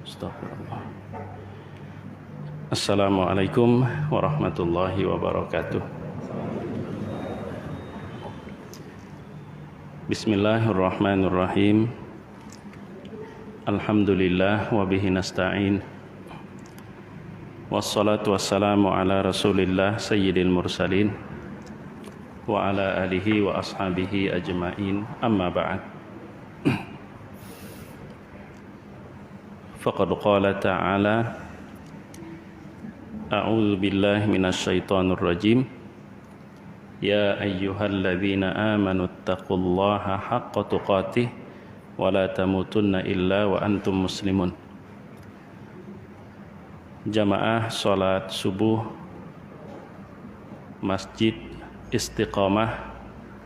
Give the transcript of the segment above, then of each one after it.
Astagfirullah. Assalamualaikum warahmatullahi wabarakatuh. Bismillahirrahmanirrahim. Alhamdulillah wa bihi nasta'in. Wassalatu wassalamu ala Rasulillah sayyidil mursalin wa ala alihi wa ashabihi ajma'in. Amma ba'd. Faqad qala ta'ala A'udzu billahi minasyaitonir rajim. Ya ayyuhalladzina amanu taqullaha haqqa tuqatih wa la tamutunna illa wa antum muslimun. Jamaah salat subuh Masjid Istiqamah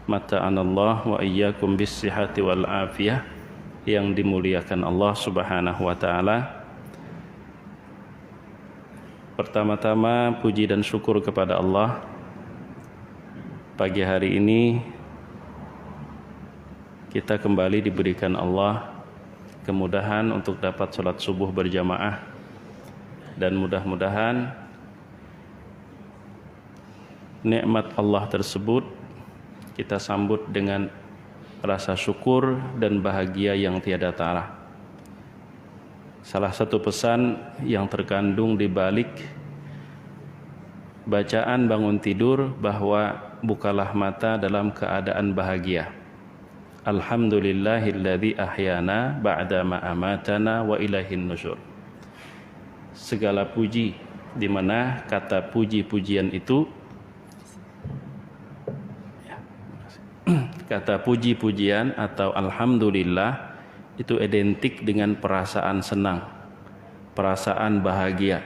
mata'anallah wa iyyakum bis-sihhati wal afiyah yang dimuliakan Allah Subhanahu wa taala. Pertama-tama puji dan syukur kepada Allah. Pagi hari ini kita kembali diberikan Allah kemudahan untuk dapat sholat subuh berjamaah, dan mudah-mudahan nikmat Allah tersebut kita sambut dengan rasa syukur dan bahagia yang tiada tara. Salah satu pesan yang terkandung di balik bacaan bangun tidur bahwa bukalah mata dalam keadaan bahagia. Alhamdulillahilladzi ahyana ba'da ma amatana wa ilaihin nusyur. Segala puji, di mana kata puji-pujian itu, kata puji-pujian atau alhamdulillah itu identik dengan perasaan senang, perasaan bahagia.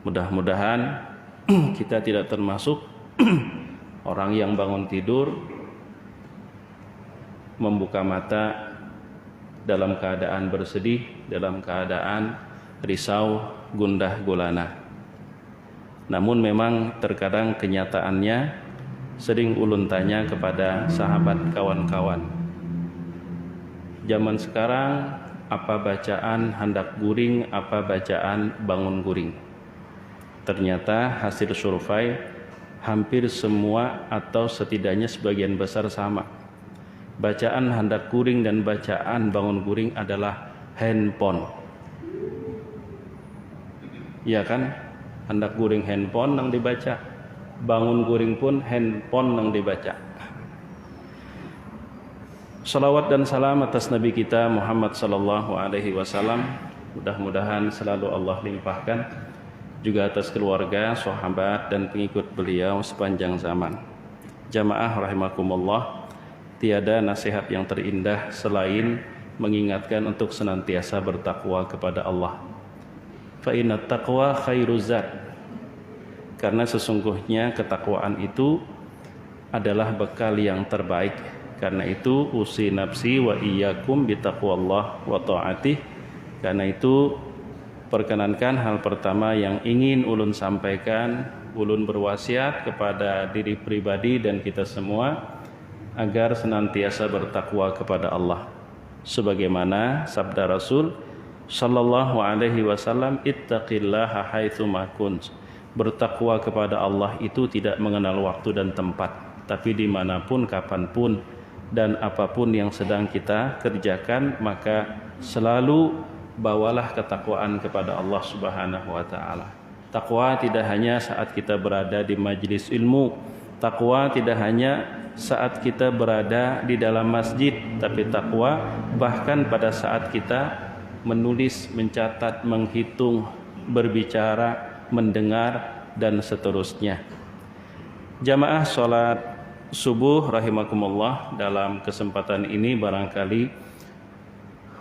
Mudah-mudahan kita tidak termasuk orang yang bangun tidur membuka mata dalam keadaan bersedih, dalam keadaan risau, gundah gulana. Namun memang terkadang kenyataannya sering ulun tanya kepada sahabat kawan-kawan, zaman sekarang apa bacaan hendak guring, apa bacaan bangun guring? Ternyata hasil survei hampir semua atau setidaknya sebagian besar sama. Bacaan hendak guring dan bacaan bangun guring adalah handphone. Ya kan? Hendak guring handphone yang dibaca, bangun guring pun handphone yang dibaca. Salawat dan salam atas Nabi kita Muhammad sallallahu alaihi wasallam, mudah-mudahan selalu Allah limpahkan, juga atas keluarga, sahabat dan pengikut beliau sepanjang zaman. Jamaah rahimakumullah, tiada nasihat yang terindah selain mengingatkan untuk senantiasa bertakwa kepada Allah. Fa inna taqwa khairuz zad. Karena sesungguhnya ketakwaan itu adalah bekal yang terbaik. Karena itu usi nafsi wa iyyakum bitaqwallah wa ta'atih. Karena itu perkenankan hal pertama yang ingin ulun sampaikan, ulun berwasiat kepada diri pribadi dan kita semua agar senantiasa bertakwa kepada Allah. Sebagaimana sabda Rasul sallallahu alaihi wasallam, ittaqillaha haitsu ma kunt. Bertakwa kepada Allah itu tidak mengenal waktu dan tempat, tapi dimanapun, kapanpun, dan apapun yang sedang kita kerjakan, maka selalu bawalah ketakwaan kepada Allah Subhanahu wa taala. Takwa tidak hanya saat kita berada di majelis ilmu, takwa tidak hanya saat kita berada di dalam masjid, tapi takwa bahkan pada saat kita menulis, mencatat, menghitung, berbicara, mendengar, dan seterusnya. Jamaah sholat subuh rahimakumullah, dalam kesempatan ini barangkali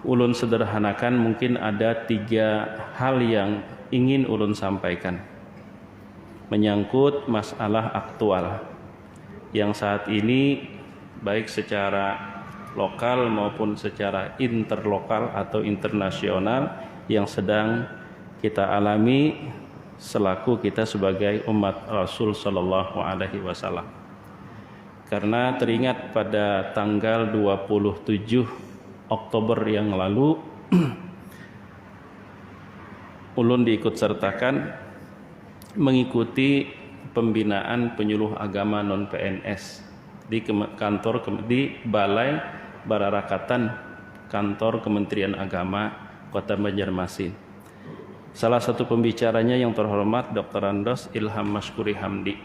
ulun sederhanakan, mungkin ada 3 hal yang ingin ulun sampaikan menyangkut masalah aktual yang saat ini baik secara lokal maupun secara interlokal atau internasional yang sedang kita alami selaku kita sebagai umat Rasul sallallahu alaihi wasallam. Karena teringat pada tanggal 27 Oktober yang lalu ulun diikut sertakan mengikuti pembinaan penyuluh agama non PNS di Balai Bararakatan Kantor Kementerian Agama Kota Banjarmasin. Salah satu pembicaranya yang terhormat Dr. Andos Ilham Mashkuri Hamdi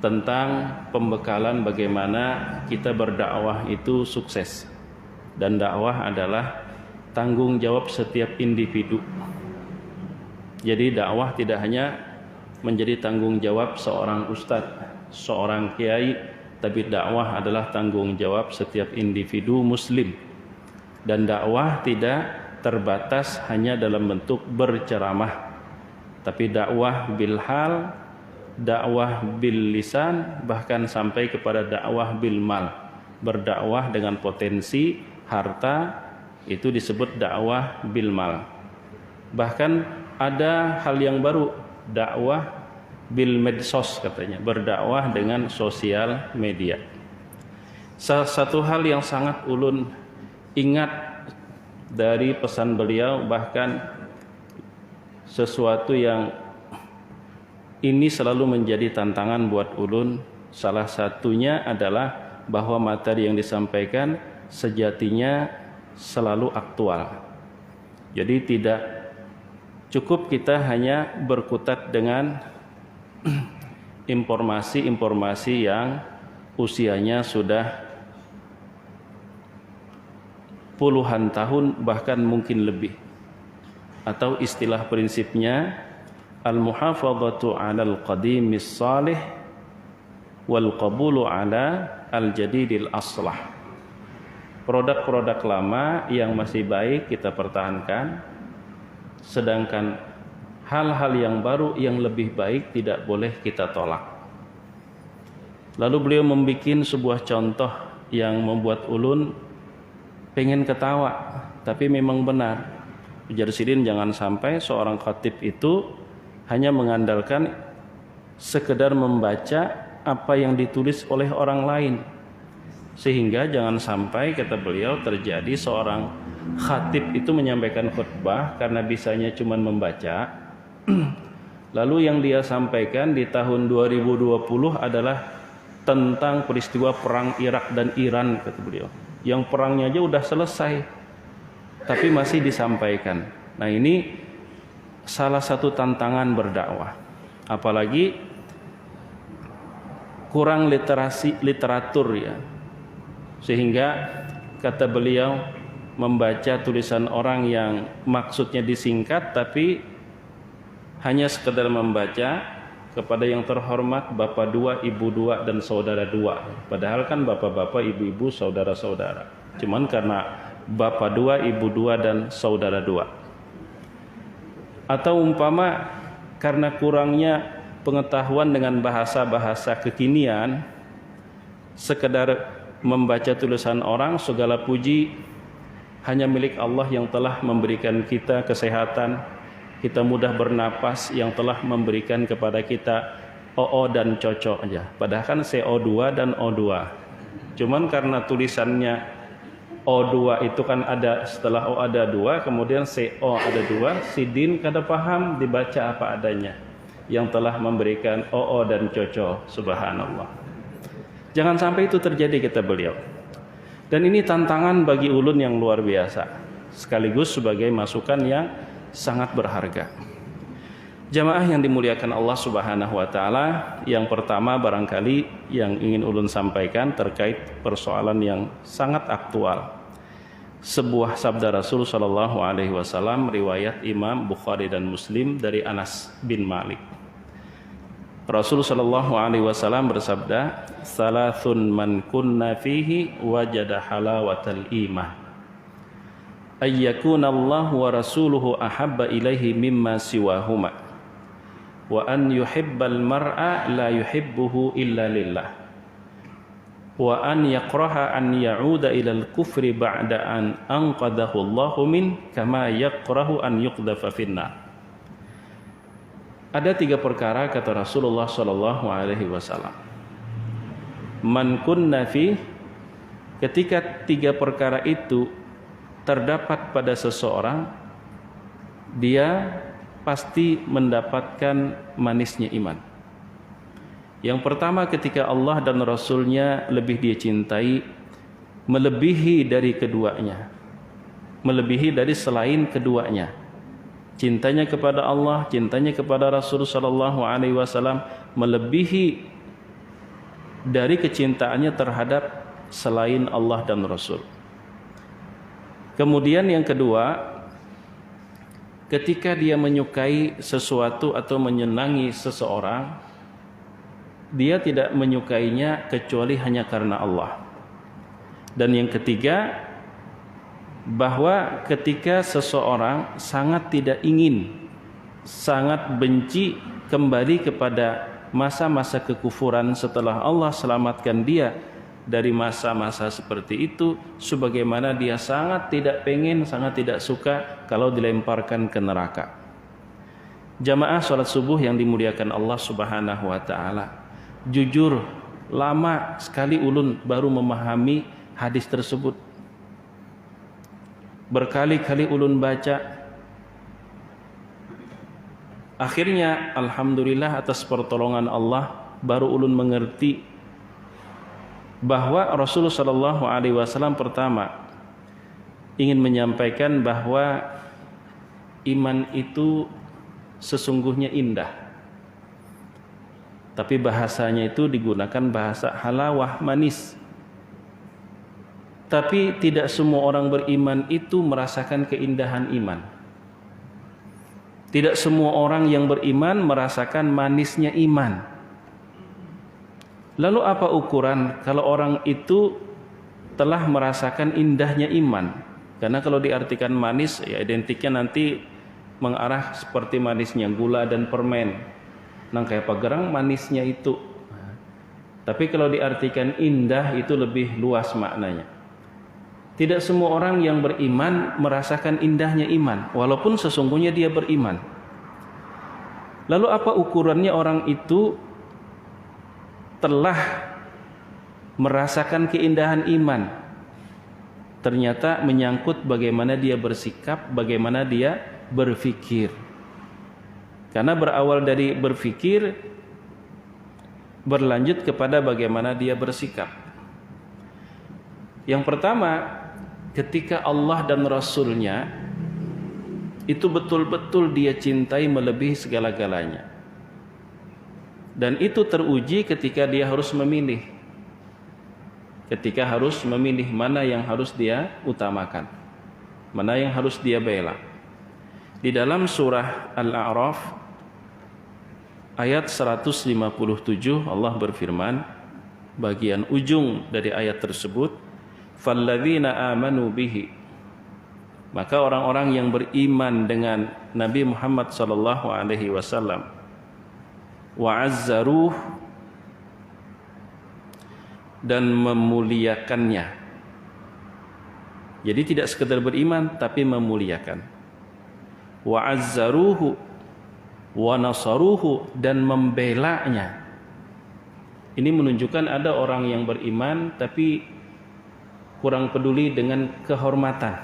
tentang pembekalan bagaimana kita berdakwah itu sukses, dan dakwah adalah tanggung jawab setiap individu. Jadi dakwah tidak hanya menjadi tanggung jawab seorang ustadz, seorang kiai, tapi dakwah adalah tanggung jawab setiap individu muslim. Dan dakwah tidak terbatas hanya dalam bentuk berceramah, tapi dakwah bil hal, dakwah bil lisan, bahkan sampai kepada dakwah bil mal. Berdakwah dengan potensi harta itu disebut dakwah bil mal. Bahkan ada hal yang baru, dakwah bil medsos katanya, berdakwah dengan sosial media. Salah satu hal yang sangat ulun ingat dari pesan beliau, bahkan sesuatu yang ini selalu menjadi tantangan buat ulun, salah satunya adalah bahwa materi yang disampaikan sejatinya selalu aktual. Jadi tidak cukup kita hanya berkutat dengan informasi-informasi yang usianya sudah puluhan tahun, bahkan mungkin lebih. Atau istilah prinsipnya al-muhafadzatu 'alal qadimis salih wal qabulu 'ala al-jadidil aslah. Produk-produk lama yang masih baik kita pertahankan, sedangkan hal-hal yang baru yang lebih baik tidak boleh kita tolak. Lalu beliau membuat sebuah contoh yang membuat ulun pengen ketawa, tapi memang benar. Ujar Sidin, jangan sampai seorang khatib itu hanya mengandalkan sekedar membaca apa yang ditulis oleh orang lain, sehingga jangan sampai, kata beliau, terjadi seorang khatib itu menyampaikan khutbah karena bisanya cuma membaca, lalu yang dia sampaikan di tahun 2020 adalah tentang peristiwa perang Irak dan Iran, kata beliau, yang perangnya aja udah selesai tapi masih disampaikan. Nah, ini salah satu tantangan berdakwah, apalagi kurang literatur ya, sehingga kata beliau membaca tulisan orang yang maksudnya disingkat tapi hanya sekedar membaca kepada yang terhormat bapak dua, ibu dua, dan saudara dua. Padahal kan bapak-bapak, ibu-ibu, saudara-saudara. Cuman karena bapak dua, ibu dua, dan saudara dua. Atau umpama karena kurangnya pengetahuan dengan bahasa-bahasa kekinian, sekedar membaca tulisan orang, segala puji hanya milik Allah yang telah memberikan kita kesehatan, kita mudah bernapas, yang telah memberikan kepada kita OO dan cocok aja. Padahal kan CO2 dan O2. Cuman karena tulisannya O2 itu kan ada, setelah O ada 2, kemudian CO ada 2, Sidin kada paham dibaca apa adanya, yang telah memberikan OO dan cocok. Subhanallah. Jangan sampai itu terjadi, kata beliau. Dan ini tantangan bagi ulun yang luar biasa, sekaligus sebagai masukan yang sangat berharga. Jamaah yang dimuliakan Allah Subhanahu wa taala, yang pertama barangkali yang ingin ulun sampaikan terkait persoalan yang sangat aktual. Sebuah sabda Rasul sallallahu alaihi wasallam riwayat Imam Bukhari dan Muslim dari Anas bin Malik. Rasul sallallahu alaihi wasallam bersabda, "Salasun man kunna fihi wajada halawatal iman. Ayyakuna Allah wa rasuluhu ahabba ilaihi mimma siwahuma, wa an yuhibbal mar'a la yuhibbuhu illa lillah, wa an yakraha an ya'uda ilal kufri ba'da an anqadahu Allahu min kama yakrahu an yuqdafa finnar." Ada 3 perkara, kata Rasulullah sallallahu alaihi wasallam, man kunna fi, ketika 3 perkara itu terdapat pada seseorang, dia pasti mendapatkan manisnya iman. Yang pertama, ketika Allah dan Rasul-Nya lebih dia cintai, melebihi dari keduanya, melebihi dari selain keduanya. Cintanya kepada Allah, cintanya kepada Rasul sallallahu alaihi wasallam melebihi dari kecintaannya terhadap selain Allah dan Rasul. Kemudian yang kedua, ketika dia menyukai sesuatu atau menyenangi seseorang, dia tidak menyukainya kecuali hanya karena Allah. Dan yang ketiga, bahwa ketika seseorang sangat tidak ingin, sangat benci kembali kepada masa-masa kekufuran setelah Allah selamatkan dia dari masa-masa seperti itu, sebagaimana dia sangat tidak pengen, sangat tidak suka kalau dilemparkan ke neraka. Jamaah salat subuh yang dimuliakan Allah Subhanahu wa taala, jujur lama sekali ulun baru memahami hadis tersebut. Berkali-kali ulun baca, akhirnya alhamdulillah atas pertolongan Allah baru ulun mengerti bahwa Rasulullah sallallahu alaihi wasallam pertama ingin menyampaikan bahwa iman itu sesungguhnya indah, tapi bahasanya itu digunakan bahasa halawah, manis. Tapi tidak semua orang beriman itu merasakan keindahan iman. Tidak semua orang yang beriman merasakan manisnya iman. Lalu apa ukuran kalau orang itu telah merasakan indahnya iman? Karena kalau diartikan manis, ya identiknya nanti mengarah seperti manisnya gula dan permen. Nang kayak pagerang manisnya itu. Tapi kalau diartikan indah itu lebih luas maknanya. Tidak semua orang yang beriman merasakan indahnya iman, walaupun sesungguhnya dia beriman. Lalu apa ukurannya orang itu telah merasakan keindahan iman? Ternyata menyangkut bagaimana dia bersikap, bagaimana dia berfikir. Karena berawal dari berfikir, berlanjut kepada bagaimana dia bersikap. Yang pertama, ketika Allah dan Rasul-Nya itu betul-betul dia cintai melebihi segala-galanya. Dan itu teruji ketika dia harus memilih. Ketika harus memilih mana yang harus dia utamakan, mana yang harus dia bela. Di dalam surah Al-A'raf ayat 157 Allah berfirman, bagian ujung dari ayat tersebut, falladzina amanu bihi, maka orang-orang yang beriman dengan Nabi Muhammad sallallahu alaihi wasallam, wa azzaruh, dan memuliakannya. Jadi tidak sekedar beriman tapi memuliakan. Wa azzaruhu wa nasaruhu, dan membelanya. Ini menunjukkan ada orang yang beriman tapi kurang peduli dengan kehormatan.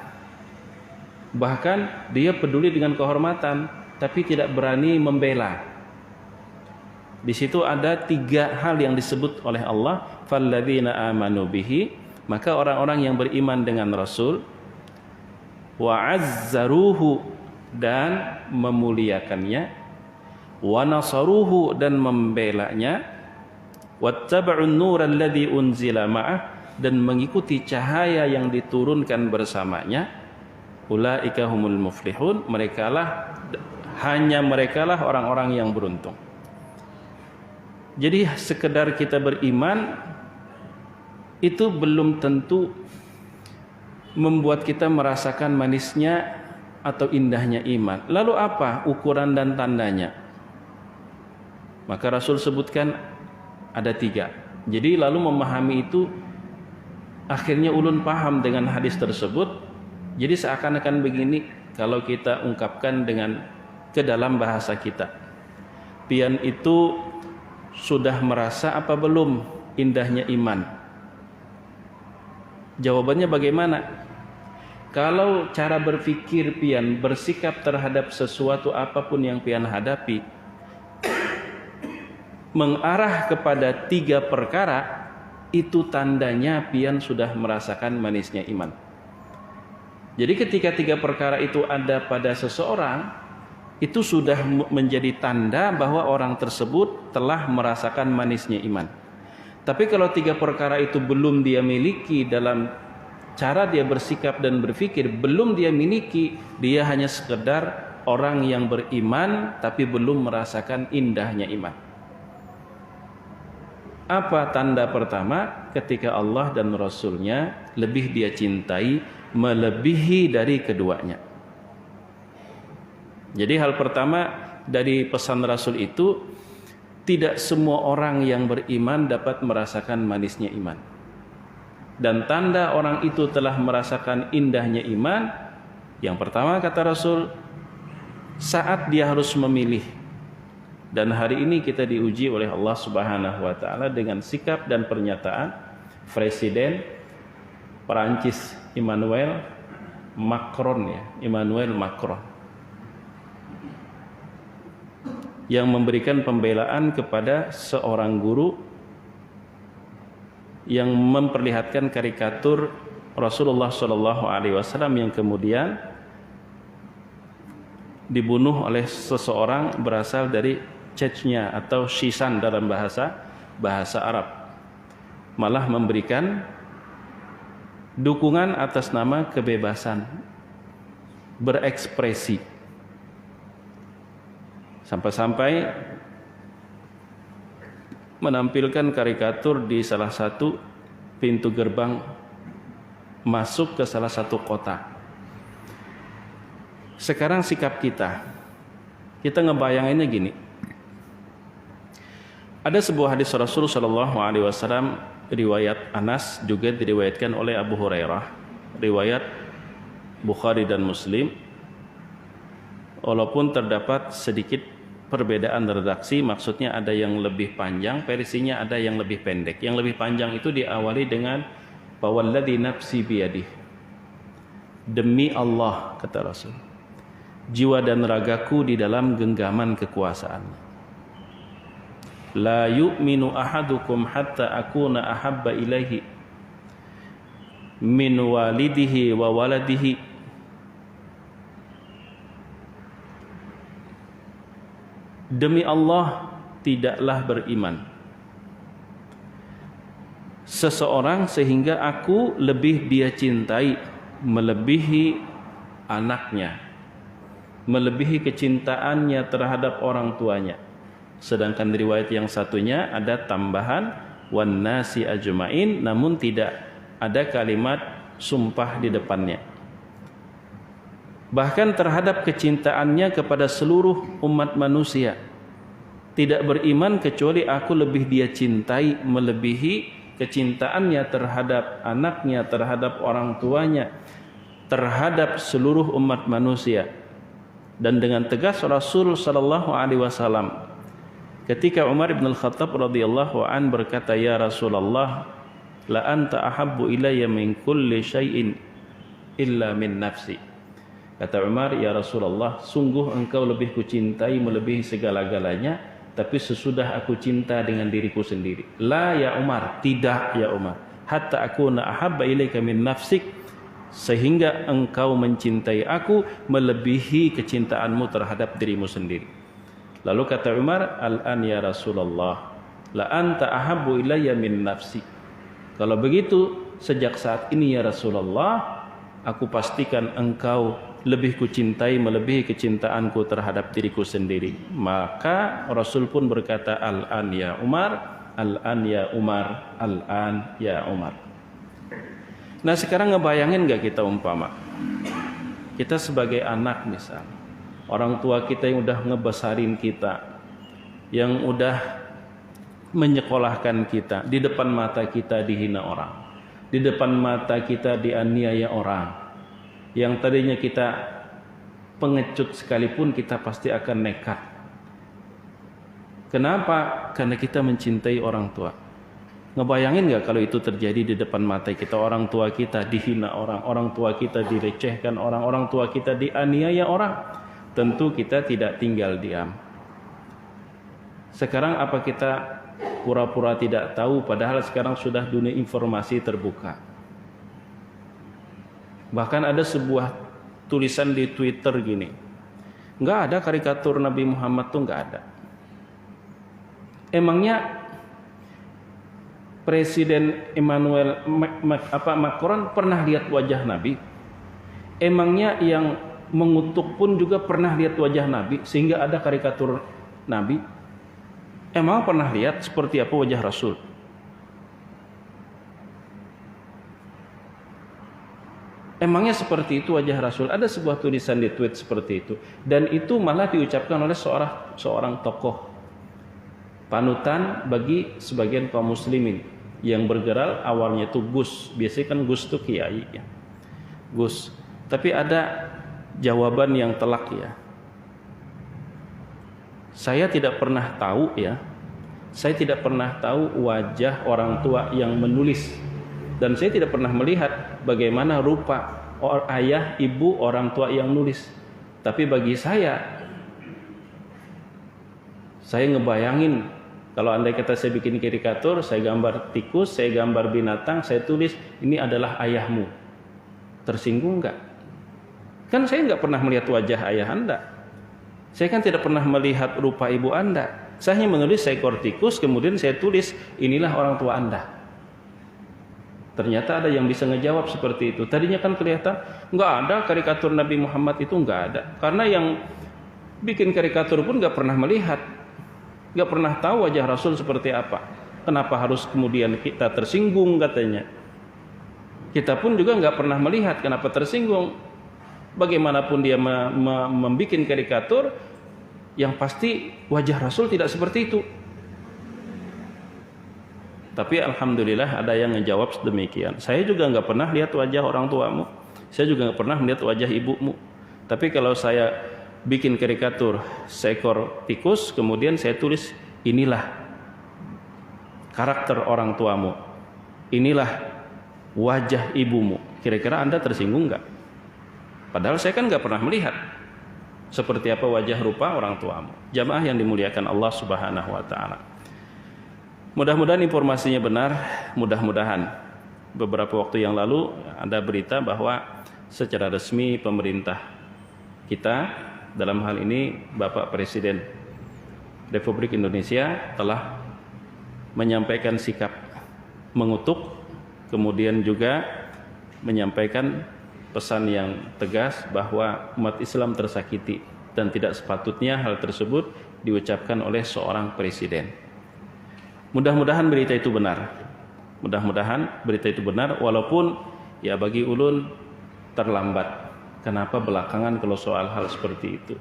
Bahkan dia peduli dengan kehormatan tapi tidak berani membela. Di situ ada 3 hal yang disebut oleh Allah, falladzina amanu bihi, maka orang-orang yang beriman dengan Rasul, wa azzaruhu, dan memuliakannya, wa nasaruhu, dan membelanya, wattaba'un nural ladzi unzila ma'ah, dan mengikuti cahaya yang diturunkan bersamanya, ulaika humul muflihun, hanya merekalah orang-orang yang beruntung. Jadi sekedar kita beriman itu belum tentu membuat kita merasakan manisnya atau indahnya iman. Lalu apa ukuran dan tandanya? Maka Rasul sebutkan ada 3. Jadi lalu memahami itu, akhirnya ulun paham dengan hadis tersebut. Jadi seakan-akan begini kalau kita ungkapkan dengan ke dalam bahasa kita. Pian itu sudah merasa apa belum indahnya iman? Jawabannya bagaimana? Kalau cara berpikir pian, bersikap terhadap sesuatu apapun yang pian hadapi mengarah kepada 3 perkara, itu tandanya pian sudah merasakan manisnya iman. Jadi ketika 3 perkara itu ada pada seseorang, itu sudah menjadi tanda bahwa orang tersebut telah merasakan manisnya iman. Tapi kalau 3 perkara itu belum dia miliki dalam cara dia bersikap dan berpikir, belum dia miliki, dia hanya sekedar orang yang beriman tapi belum merasakan indahnya iman. Apa tanda pertama? Ketika Allah dan Rasulnya lebih dia cintai, melebihi dari keduanya. Jadi hal pertama dari pesan Rasul itu, tidak semua orang yang beriman dapat merasakan manisnya iman. Dan tanda orang itu telah merasakan indahnya iman, yang pertama kata Rasul, saat dia harus memilih. Dan hari ini kita diuji oleh Allah Subhanahu wa taala dengan sikap dan pernyataan Presiden Perancis Emmanuel Macron yang memberikan pembelaan kepada seorang guru yang memperlihatkan karikatur Rasulullah SAW yang kemudian dibunuh oleh seseorang berasal dari Chechnya atau Shishan dalam bahasa Arab, malah memberikan dukungan atas nama kebebasan berekspresi, sampai-sampai menampilkan karikatur di salah satu pintu gerbang masuk ke salah satu kota. Sekarang sikap kita ngebayanginnya gini. Ada sebuah hadis Rasul sallallahu alaihi wasallam riwayat Anas, juga diriwayatkan oleh Abu Hurairah, riwayat Bukhari dan Muslim. Walaupun terdapat sedikit perbedaan redaksi, maksudnya ada yang lebih panjang versinya, ada yang lebih pendek. Yang lebih panjang itu diawali dengan "Fawalladzi nafsi biyadih", demi Allah kata Rasul, jiwa dan ragaku di dalam genggaman kekuasaan. La yu'minu ahadukum hatta akuna ahabba ilaihi min walidihi wa waladihi demi Allah tidaklah beriman seseorang sehingga aku lebih dia cintai melebihi anaknya, melebihi kecintaannya terhadap orang tuanya. Sedangkan di riwayat yang satunya ada tambahan wan nasi ajmain, namun tidak ada kalimat sumpah di depannya. Bahkan terhadap kecintaannya kepada seluruh umat manusia, tidak beriman kecuali aku lebih dia cintai melebihi kecintaannya terhadap anaknya, terhadap orang tuanya, terhadap seluruh umat manusia. Dan dengan tegas Rasul sallallahu alaihi wasallam ketika Umar bin Al-Khattab radhiyallahu an berkata, "Ya Rasulullah, la anta ahabbu ilayya min kulli syai'in illa min nafsi." Kata Umar, "Ya Rasulullah, sungguh engkau lebih kucintai melebihi segala-galanya, tapi sesudah aku cinta dengan diriku sendiri." La ya Umar, tidak ya Umar. Hatta akuna ahabba ilayka min nafsik, sehingga engkau mencintai aku melebihi kecintaanmu terhadap dirimu sendiri. Lalu kata Umar, "Al-an ya Rasulullah, la anta ahabbu ilayya min nafsi." Kalau begitu, sejak saat ini ya Rasulullah, aku pastikan engkau lebih kucintai melebihi kecintaanku terhadap diriku sendiri. Maka Rasul pun berkata, "Al-an ya Umar, al-an ya Umar, al-an ya Umar." Nah sekarang ngebayangin gak kita umpama kita sebagai anak misalnya, orang tua kita yang udah ngebesarin kita, yang udah menyekolahkan kita, di depan mata kita dihina orang, di depan mata kita dianiaya orang, yang tadinya kita pengecut sekalipun kita pasti akan nekat. Kenapa? Karena kita mencintai orang tua. Ngebayangin nggak kalau itu terjadi di depan mata kita, orang tua kita dihina orang tua kita dilecehkan orang tua kita dianiaya orang, tentu kita tidak tinggal diam. Sekarang apa kita pura-pura tidak tahu, padahal sekarang sudah dunia informasi terbuka. Bahkan ada sebuah tulisan di Twitter gini, nggak ada karikatur Nabi Muhammad tuh, nggak ada. Emangnya Presiden Emmanuel Macron pernah lihat wajah Nabi? Emangnya yang mengutuk pun juga pernah lihat wajah Nabi sehingga ada karikatur Nabi? Emang pernah lihat seperti apa wajah Rasul? Emangnya seperti itu wajah Rasul? Ada sebuah tulisan di tweet seperti itu, dan itu malah diucapkan oleh seorang tokoh panutan bagi sebagian kaum muslimin yang bergerak. Awalnya itu Gus, biasanya kan Gus itu kiai ya, Gus. Tapi ada jawaban yang telak ya. Saya tidak pernah tahu ya, saya tidak pernah tahu wajah orang tua yang menulis, dan saya tidak pernah melihat bagaimana rupa ayah, ibu, orang tua yang nulis. Tapi bagi saya ngebayangin kalau andai kata saya bikin karikatur, saya gambar tikus, saya gambar binatang, saya tulis ini adalah ayahmu, tersinggung nggak? Kan saya nggak pernah melihat wajah ayah Anda, saya kan tidak pernah melihat rupa ibu Anda. Saya hanya menulis seekor tikus, kemudian saya tulis inilah orang tua Anda. Ternyata ada yang bisa ngejawab seperti itu. Tadinya kan kelihatan nggak ada karikatur Nabi Muhammad, itu nggak ada, karena yang bikin karikatur pun nggak pernah melihat, nggak pernah tahu wajah Rasul seperti apa. Kenapa harus kemudian kita tersinggung katanya? Kita pun juga nggak pernah melihat, kenapa tersinggung? Bagaimanapun dia membuat karikatur, yang pasti wajah Rasul tidak seperti itu. Tapi alhamdulillah ada yang ngejawab demikian. Saya juga nggak pernah lihat wajah orang tuamu, saya juga nggak pernah melihat wajah ibumu. Tapi kalau saya bikin karikatur seekor tikus, kemudian saya tulis inilah karakter orang tuamu, inilah wajah ibumu, kira-kira Anda tersinggung nggak? Padahal saya kan nggak pernah melihat seperti apa wajah rupa orang tuamu. Jamaah yang dimuliakan Allah Subhanahu wa taala, mudah-mudahan informasinya benar. Mudah-mudahan beberapa waktu yang lalu ada berita bahwa secara resmi pemerintah kita, dalam hal ini Bapak Presiden Republik Indonesia, telah menyampaikan sikap mengutuk, kemudian juga menyampaikan pesan yang tegas bahwa umat Islam tersakiti dan tidak sepatutnya hal tersebut diucapkan oleh seorang presiden. Mudah-mudahan berita itu benar. Mudah-mudahan berita itu benar, walaupun ya bagi ulun terlambat. Kenapa belakangan kalau soal hal seperti itu?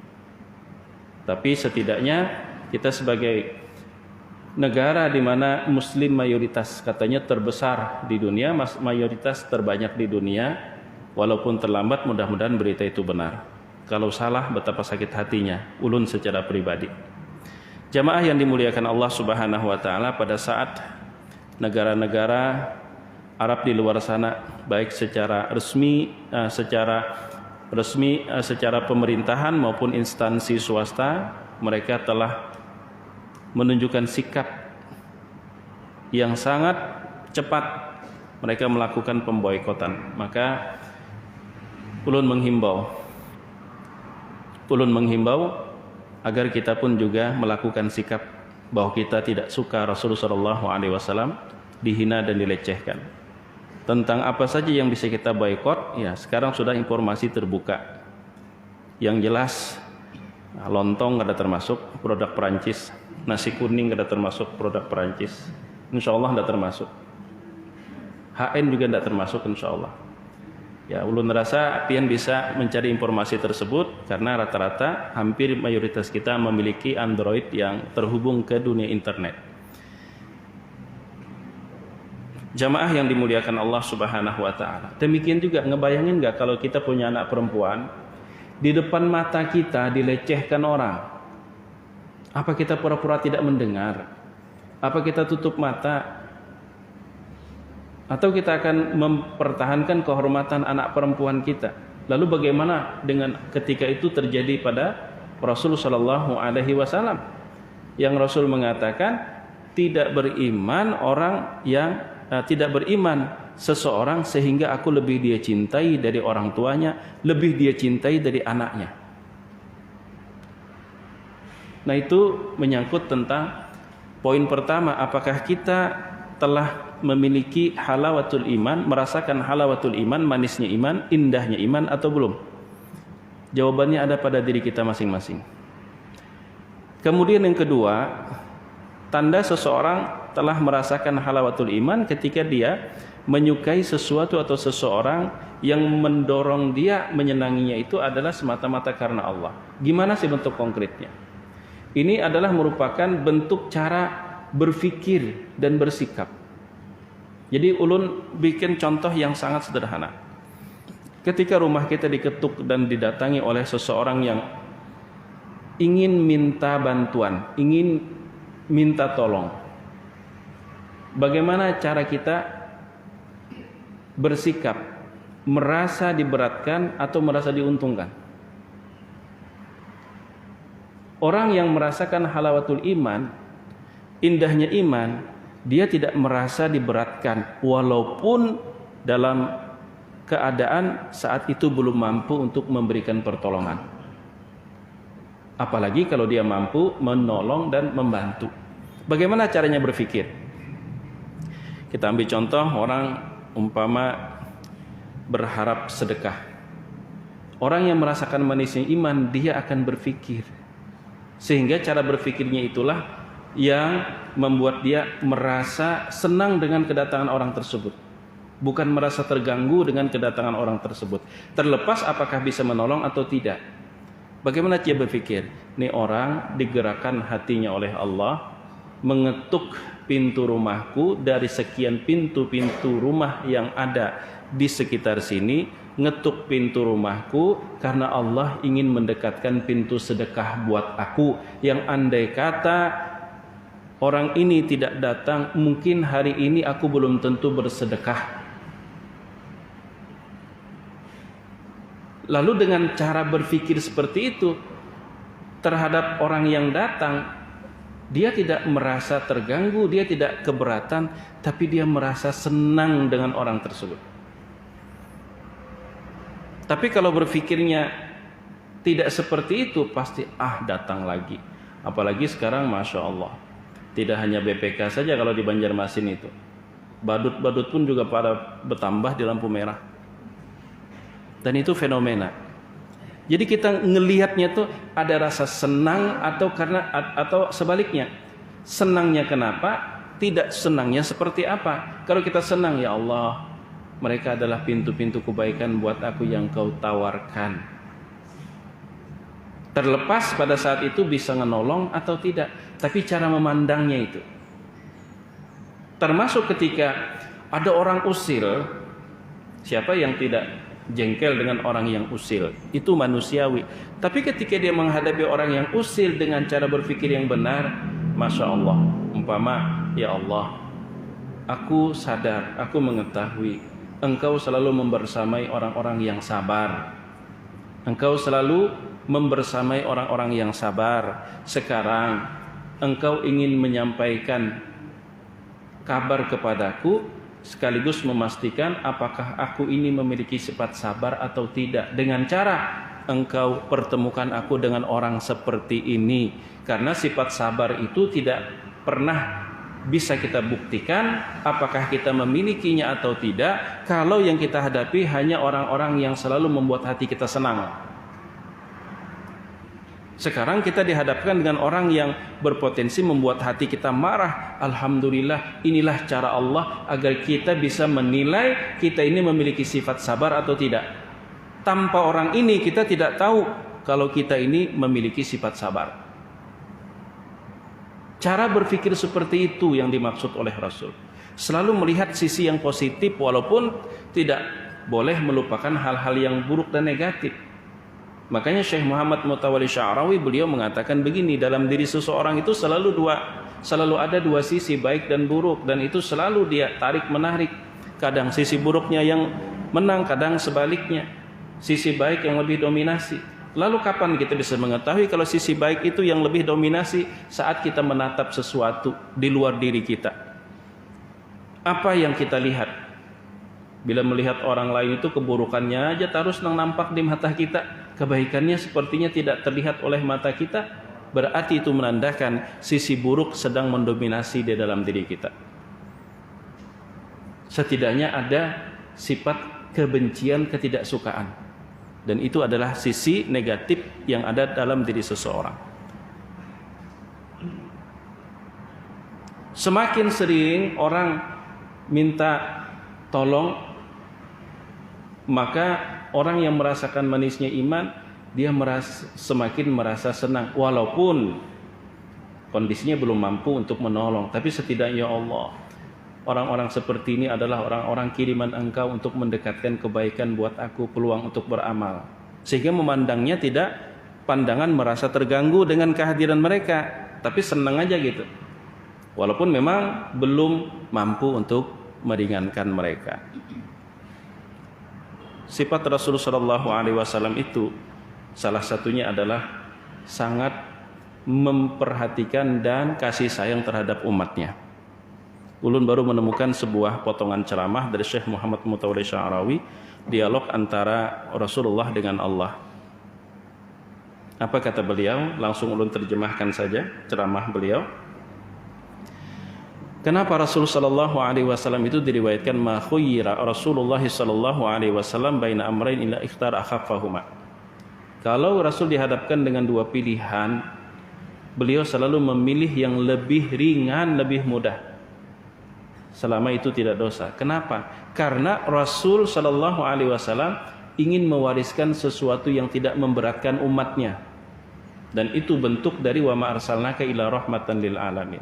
Tapi setidaknya kita sebagai negara di mana muslim mayoritas, katanya terbesar di dunia, mayoritas terbanyak di dunia, walaupun terlambat, mudah-mudahan berita itu benar. Kalau salah, betapa sakit hatinya ulun secara pribadi. Jamaah yang dimuliakan Allah Subhanahu wa taala, pada saat negara-negara Arab di luar sana, baik secara resmi, secara pemerintahan maupun instansi swasta, mereka telah menunjukkan sikap yang sangat cepat. Mereka melakukan pemboikotan. Maka ulun menghimbau agar kita pun juga melakukan sikap bahwa kita tidak suka Rasulullah SAW dihina dan dilecehkan. Tentang apa saja yang bisa kita boikot, ya sekarang sudah informasi terbuka. Yang jelas lontong ada termasuk produk Perancis, nasi kuning ada termasuk produk Perancis, insya Allah ada termasuk. HN juga tidak termasuk insya Allah. Ya, ulun rasa pian bisa mencari informasi tersebut karena rata-rata hampir mayoritas kita memiliki Android yang terhubung ke dunia internet. Jamaah yang dimuliakan Allah Subhanahu wa taala, demikian juga ngebayangin nggak kalau kita punya anak perempuan, di depan mata kita dilecehkan orang. Apa kita pura-pura tidak mendengar? Apa kita tutup mata? Atau kita akan mempertahankan kehormatan anak perempuan kita? Lalu bagaimana dengan ketika itu terjadi pada Rasul sallallahu alaihi wasallam, yang Rasul mengatakan tidak beriman seseorang sehingga aku lebih dia cintai dari orang tuanya, lebih dia cintai dari anaknya. Nah, itu menyangkut tentang poin pertama, apakah kita telah memiliki halawatul iman, merasakan halawatul iman, manisnya iman, indahnya iman atau belum? Jawabannya ada pada diri kita masing-masing. Kemudian yang kedua, tanda seseorang telah merasakan halawatul iman ketika dia menyukai sesuatu atau seseorang yang mendorong dia menyenanginya itu adalah semata-mata karena Allah. Gimana sih bentuk konkretnya? Ini adalah merupakan bentuk cara berpikir dan bersikap. Jadi ulun bikin contoh yang sangat sederhana. Ketika rumah kita diketuk dan didatangi oleh seseorang yang ingin minta bantuan, ingin minta tolong, bagaimana cara kita bersikap? Merasa diberatkan atau merasa diuntungkan? Orang yang merasakan halawatul iman, indahnya iman, dia tidak merasa diberatkan walaupun dalam keadaan saat itu belum mampu untuk memberikan pertolongan. Apalagi kalau dia mampu menolong dan membantu. Bagaimana caranya berpikir? Kita ambil contoh orang umpama berharap sedekah. Orang yang merasakan manisnya iman, dia akan berpikir. Sehingga cara berpikirnya itulah yang membuat dia merasa senang dengan kedatangan orang tersebut, bukan merasa terganggu dengan kedatangan orang tersebut, terlepas apakah bisa menolong atau tidak. Bagaimana dia berpikir? Ini orang digerakkan hatinya oleh Allah, mengetuk pintu rumahku dari sekian pintu-pintu rumah yang ada di sekitar sini, ngetuk pintu rumahku karena Allah ingin mendekatkan pintu sedekah buat aku, yang andai kata orang ini tidak datang, mungkin hari ini aku belum tentu bersedekah. Lalu dengan cara berpikir seperti itu terhadap orang yang datang, dia tidak merasa terganggu, dia tidak keberatan, tapi dia merasa senang dengan orang tersebut. Tapi kalau berpikirnya tidak seperti itu, pasti datang lagi. Apalagi sekarang Masya Allah, tidak hanya BPK saja kalau di Banjarmasin itu, badut-badut pun juga pada bertambah di lampu merah. Dan itu fenomena. Jadi kita ngelihatnya tuh ada rasa senang atau sebaliknya. Senangnya kenapa? Tidak senangnya seperti apa? Kalau kita senang, ya Allah, mereka adalah pintu-pintu kebaikan buat aku yang Kau tawarkan. Terlepas pada saat itu bisa menolong atau tidak, tapi cara memandangnya itu. Termasuk ketika ada orang usil, siapa yang tidak jengkel dengan orang yang usil? Itu manusiawi. Tapi ketika dia menghadapi orang yang usil dengan cara berpikir yang benar, Masya Allah, umpama, ya Allah, aku sadar, aku mengetahui Engkau selalu membersamai orang-orang yang sabar. Engkau selalu membersamai orang-orang yang sabar. Sekarang Engkau ingin menyampaikan kabar kepadaku, sekaligus memastikan apakah aku ini memiliki sifat sabar atau tidak, dengan cara Engkau pertemukan aku dengan orang seperti ini. Karena sifat sabar itu tidak pernah bisa kita buktikan apakah kita memilikinya atau tidak, kalau yang kita hadapi hanya orang-orang yang selalu membuat hati kita senang. Sekarang kita dihadapkan dengan orang yang berpotensi membuat hati kita marah. Alhamdulillah, inilah cara Allah agar kita bisa menilai kita ini memiliki sifat sabar atau tidak. Tanpa orang ini kita tidak tahu kalau kita ini memiliki sifat sabar. Cara berpikir seperti itu yang dimaksud oleh Rasul. Selalu melihat sisi yang positif walaupun tidak boleh melupakan hal-hal yang buruk dan negatif. Makanya Syekh Muhammad Mutawalli Sya'rawi beliau mengatakan begini, dalam diri seseorang itu selalu ada dua sisi, baik dan buruk, dan itu selalu dia tarik menarik. Kadang sisi buruknya yang menang, kadang sebaliknya. Sisi baik yang lebih dominasi. Lalu kapan kita bisa mengetahui kalau sisi baik itu yang lebih dominasi? Saat kita menatap sesuatu di luar diri kita. Apa yang kita lihat? Bila melihat orang lain itu keburukannya aja terus nampak di mata kita, kebaikannya sepertinya tidak terlihat oleh mata kita, berarti itu menandakan sisi buruk sedang mendominasi di dalam diri kita. Setidaknya ada sifat kebencian, ketidaksukaan, dan itu adalah sisi negatif yang ada dalam diri seseorang. Semakin sering orang minta tolong, maka orang yang merasakan manisnya iman, dia semakin merasa senang, walaupun kondisinya belum mampu untuk menolong. Tapi setidaknya Allah, orang-orang seperti ini adalah orang-orang kiriman Engkau untuk mendekatkan kebaikan buat aku, peluang untuk beramal. Sehingga memandangnya tidak pandangan merasa terganggu dengan kehadiran mereka, tapi senang aja gitu. Walaupun memang belum mampu untuk meringankan mereka. Sifat Rasulullah SAW itu salah satunya adalah sangat memperhatikan dan kasih sayang terhadap umatnya. Ulun baru menemukan sebuah potongan ceramah dari Syekh Muhammad Mutawalli Sya'rawi, dialog antara Rasulullah dengan Allah. Apa kata beliau? Langsung ulun terjemahkan saja ceramah beliau. Kenapa Rasul sallallahu alaihi wasallam itu diriwayatkan ma khuyyira Rasulullah sallallahu alaihi wasallam baina amrayn illa ikhtar akhaffahuma. Kalau Rasul dihadapkan dengan dua pilihan, beliau selalu memilih yang lebih ringan, lebih mudah. Selama itu tidak dosa. Kenapa? Karena Rasul sallallahu alaihi wasallam ingin mewariskan sesuatu yang tidak memberatkan umatnya. Dan itu bentuk dari wa ma arsalnaka illa rahmatan lil alamin.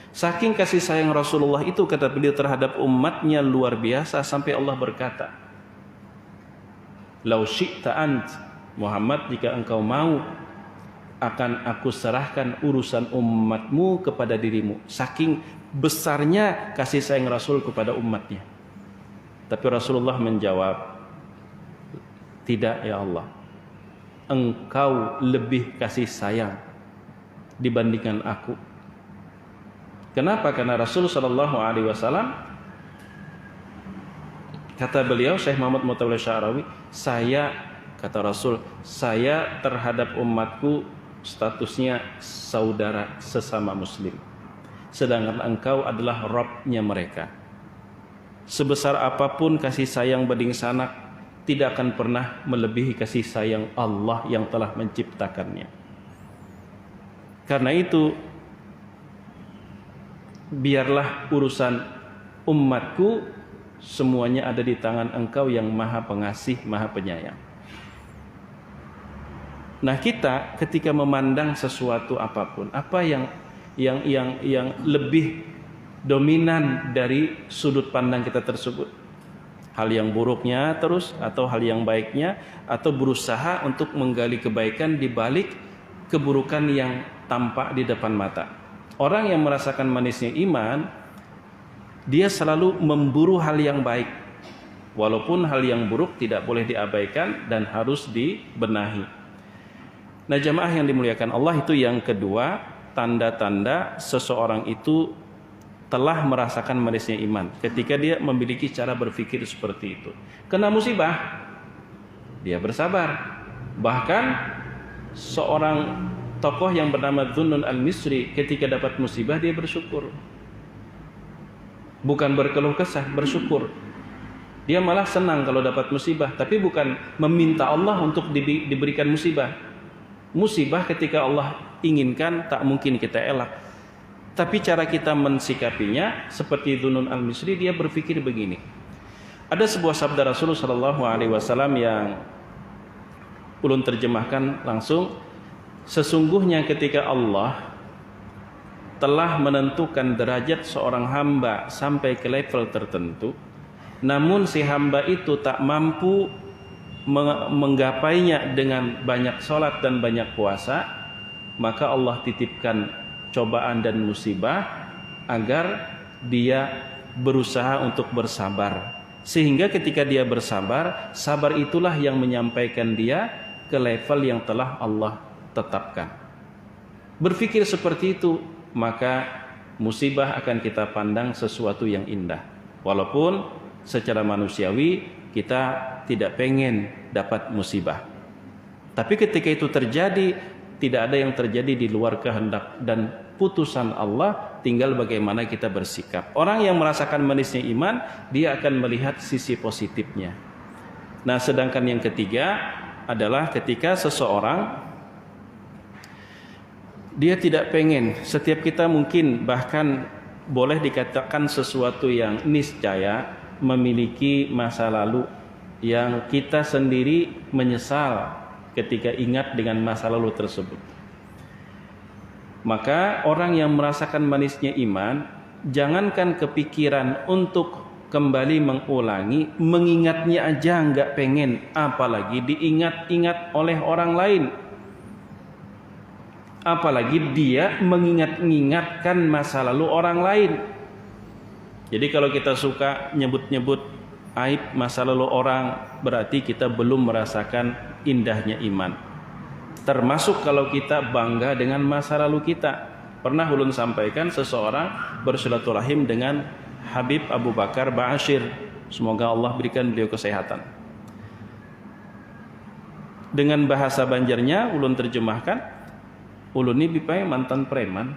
Saking kasih sayang Rasulullah itu, kata beliau, terhadap umatnya luar biasa, sampai Allah berkata, "Lau syi'ta ant Muhammad, jika engkau mau, akan aku serahkan urusan umatmu kepada dirimu." Saking besarnya kasih sayang Rasul kepada umatnya. Tapi Rasulullah menjawab, "Tidak ya Allah, engkau lebih kasih sayang dibandingkan aku." Kenapa? Karena Rasul sallallahu alaihi wasallam, kata beliau Syekh Muhammad Mutawalli Sya'rawi, kata Rasul, saya terhadap umatku statusnya saudara sesama muslim, sedangkan engkau adalah Rabbnya mereka. Sebesar apapun kasih sayang bening sanak, tidak akan pernah melebihi kasih sayang Allah yang telah menciptakannya. Karena itu, biarlah urusan umatku semuanya ada di tangan engkau yang maha pengasih, maha penyayang. Nah, kita ketika memandang sesuatu apapun, apa yang lebih dominan dari sudut pandang kita tersebut? Hal yang buruknya terus, atau hal yang baiknya, atau berusaha untuk menggali kebaikan di balik keburukan yang tampak di depan mata? Orang yang merasakan manisnya iman, dia selalu memburu hal yang baik, walaupun hal yang buruk tidak boleh diabaikan dan harus dibenahi. Nah, jamaah yang dimuliakan Allah, itu yang kedua, tanda-tanda seseorang itu telah merasakan manisnya iman, ketika dia memiliki cara berpikir seperti itu. Kena musibah, dia bersabar. Bahkan seorang tokoh yang bernama Dhunnun al-Misri, ketika dapat musibah dia bersyukur. Bukan berkeluh kesah, bersyukur. Dia malah senang kalau dapat musibah, tapi bukan meminta Allah untuk diberikan musibah. Musibah ketika Allah inginkan tak mungkin kita elak. Tapi cara kita mensikapinya seperti Dhunnun al-Misri, dia berpikir begini. Ada sebuah sabda Rasulullah sallallahu alaihi wasallam yang ulun terjemahkan langsung. Sesungguhnya ketika Allah telah menentukan derajat seorang hamba sampai ke level tertentu, namun si hamba itu tak mampu menggapainya dengan banyak sholat dan banyak puasa, maka Allah titipkan cobaan dan musibah agar dia berusaha untuk bersabar. Sehingga ketika dia bersabar, sabar itulah yang menyampaikan dia ke level yang telah Allah tetapkan. Berpikir seperti itu, maka musibah akan kita pandang sesuatu yang indah. Walaupun secara manusiawi kita tidak pengen dapat musibah. Tapi ketika itu terjadi, tidak ada yang terjadi di luar kehendak dan putusan Allah, tinggal bagaimana kita bersikap. Orang yang merasakan manisnya iman, dia akan melihat sisi positifnya. Nah, sedangkan yang ketiga adalah ketika seseorang dia tidak pengen, setiap kita mungkin bahkan boleh dikatakan sesuatu yang niscaya memiliki masa lalu yang kita sendiri menyesal ketika ingat dengan masa lalu tersebut. Maka orang yang merasakan manisnya iman, jangankan kepikiran untuk kembali mengulangi, mengingatnya aja nggak pengen, apalagi diingat-ingat oleh orang lain. Apalagi dia mengingat-ingatkan masa lalu orang lain. Jadi kalau kita suka nyebut-nyebut aib masa lalu orang, berarti kita belum merasakan indahnya iman. Termasuk kalau kita bangga dengan masa lalu kita. Pernah ulun sampaikan seseorang bersilaturahim dengan Habib Abu Bakar Ba'asyir. Semoga Allah berikan beliau kesehatan. Dengan bahasa Banjarnya ulun terjemahkan, ulun ini bipai mantan preman,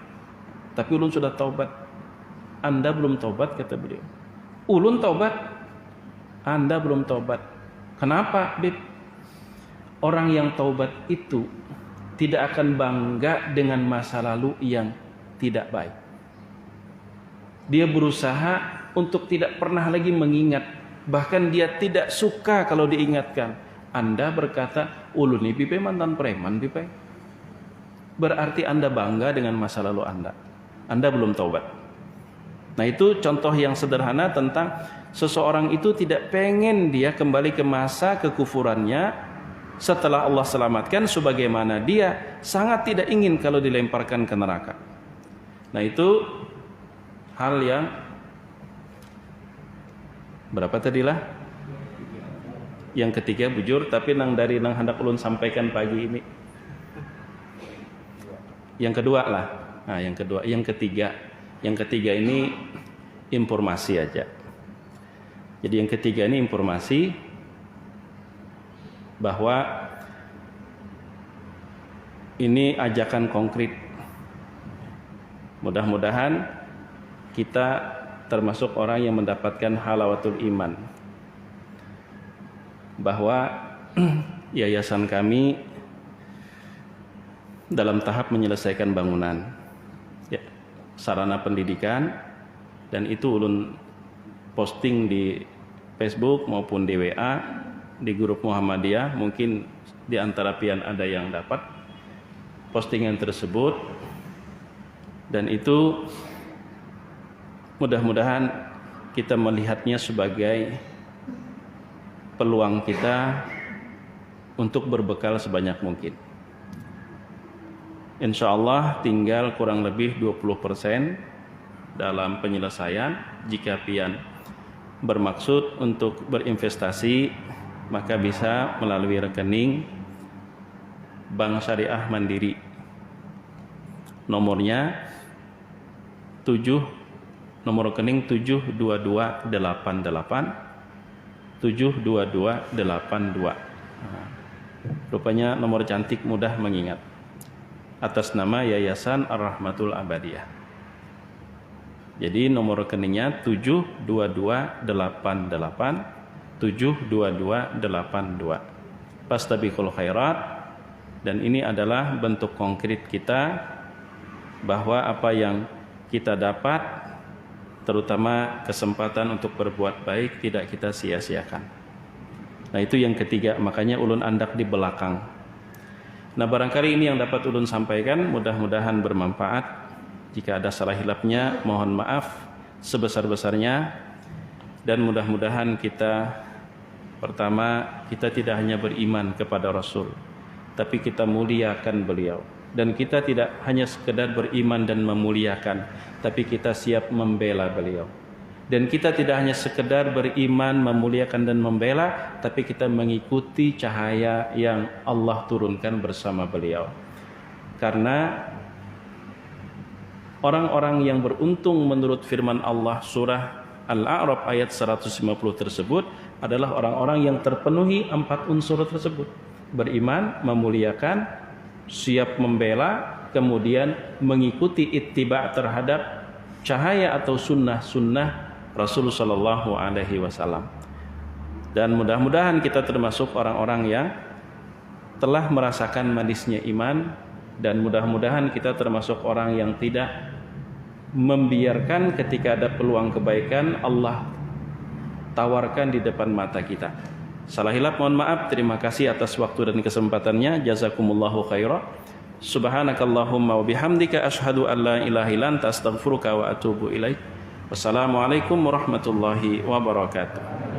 tapi ulun sudah taubat. Anda belum taubat, kata beliau. Ulun taubat, Anda belum taubat. Kenapa, Bib? Orang yang taubat itu tidak akan bangga dengan masa lalu yang tidak baik. Dia berusaha untuk tidak pernah lagi mengingat. Bahkan dia tidak suka kalau diingatkan. Anda berkata, ulun ini pipai mantan preman, pipai. Berarti Anda bangga dengan masa lalu Anda. Anda belum taubat. Nah, itu contoh yang sederhana tentang seseorang itu tidak pengen dia kembali ke masa kekufurannya setelah Allah selamatkan, sebagaimana dia sangat tidak ingin kalau dilemparkan ke neraka. Nah, itu hal yang berapa tadilah? Yang ketiga, bujur, tapi nang hendak ulun sampaikan pagi ini. Yang kedua lah. Nah, yang ketiga ini informasi aja. Jadi yang ketiga ini informasi bahwa ini ajakan konkret. Mudah-mudahan kita termasuk orang yang mendapatkan halawatul iman, bahwa yayasan kami dalam tahap menyelesaikan bangunan ya, sarana pendidikan, dan itu ulun posting di Facebook maupun di WA di grup Muhammadiyah. Mungkin di antara pian ada yang dapat postingan tersebut, dan itu mudah-mudahan kita melihatnya sebagai peluang kita untuk berbekal sebanyak mungkin. Insya Allah tinggal kurang lebih 20% dalam penyelesaian. Jika pian bermaksud untuk berinvestasi, maka bisa melalui rekening Bank Syariah Mandiri. Nomornya nomor rekening 72288 72282. Rupanya nomor cantik, mudah mengingat. Atas nama Yayasan Ar-Rahmatul Abadiyah. Jadi nomor rekeningnya 72288 72282. Fastabiqul khairat. Dan ini adalah bentuk konkret kita bahwa apa yang kita dapat, terutama kesempatan untuk berbuat baik, tidak kita sia-siakan. Nah, itu yang ketiga, makanya ulun andak di belakang. Nah, barangkali ini yang dapat ulun sampaikan, mudah-mudahan bermanfaat. Jika ada salah hilapnya, mohon maaf sebesar-besarnya. Dan mudah-mudahan kita, pertama, kita tidak hanya beriman kepada Rasul, tapi kita muliakan beliau. Dan kita tidak hanya sekedar beriman dan memuliakan, tapi kita siap membela beliau. Dan kita tidak hanya sekedar beriman, memuliakan dan membela, tapi kita mengikuti cahaya yang Allah turunkan bersama beliau. Karena orang-orang yang beruntung menurut firman Allah surah Al-A'raf ayat 150 tersebut adalah orang-orang yang terpenuhi 4 unsur tersebut. Beriman, memuliakan, siap membela, kemudian mengikuti ittiba' terhadap cahaya atau sunnah-sunnah Rasulullah Shallallahu Alaihi Wasallam. Dan mudah-mudahan kita termasuk orang-orang yang telah merasakan manisnya iman, dan mudah-mudahan kita termasuk orang yang tidak membiarkan ketika ada peluang kebaikan Allah tawarkan di depan mata kita. Salah hilap mohon maaf. Terima kasih atas waktu dan kesempatannya. Jazakumullahu khairan. Subhanakallahumma wa bihamdika asyhadu an la ilaha illa anta astaghfiruka wa atubu ilaik. Wassalamualaikum warahmatullahi wabarakatuh.